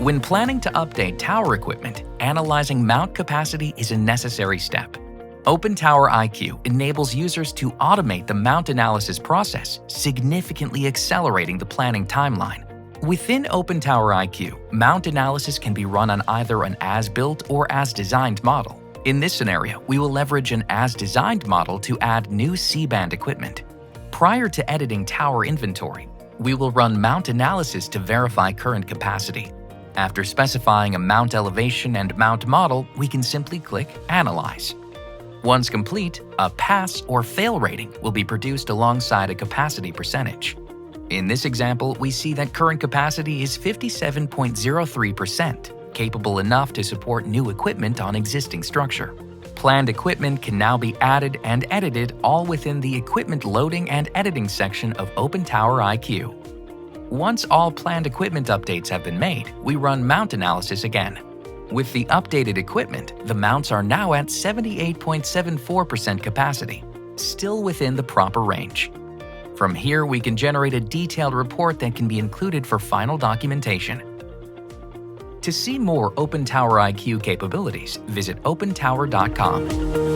When planning to update tower equipment, analyzing mount capacity is a necessary step. OpenTower IQ enables users to automate the mount analysis process, significantly accelerating the planning timeline. Within OpenTower IQ, mount analysis can be run on either an as-built or as-designed model. In this scenario, we will leverage an as-designed model to add new C-band equipment. Prior to editing tower inventory, we will run mount analysis to verify current capacity. After specifying a mount elevation and mount model, we can simply click Analyze. Once complete, a pass or fail rating will be produced alongside a capacity percentage. In this example, we see that current capacity is 57.03%, capable enough to support new equipment on existing structure. Planned equipment can now be added and edited all within the Equipment Loading and Editing section of OpenTower IQ. Once all planned equipment updates have been made, we run mount analysis again. With the updated equipment, the mounts are now at 78.74% capacity, still within the proper range. From here, we can generate a detailed report that can be included for final documentation. To see more OpenTower IQ capabilities, visit opentower.com.